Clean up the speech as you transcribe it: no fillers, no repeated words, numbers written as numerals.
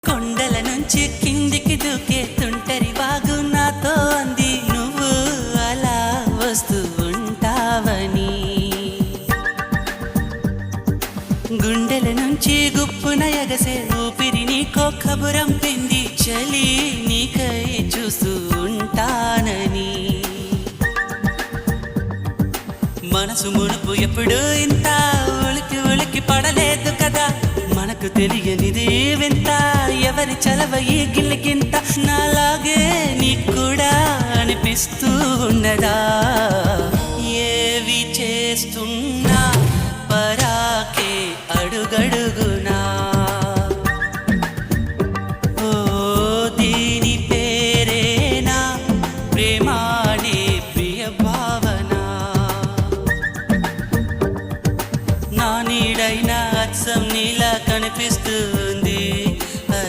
కొండల నుంచి కిందికి దూకే తుంటరి వాగు నాతో అంది నువ్వు అలా వస్తూ ఉంటావని. గుండెల నుంచి గుప్పున ఎగసే ఊపిరి నీకో కబురం పింది చలి నీకై చూస్తూ ఉంటానని. మనసు మునుపు ఎప్పుడు ఇంత ఉలికి ఉలికి పడలేదు కదా, మనకు తెలియనిది వింత ఎవరి చలవ ఈ గిల్లికింత. నాలాగే నీకు కూడా అనిపిస్తూ ఉన్నదా?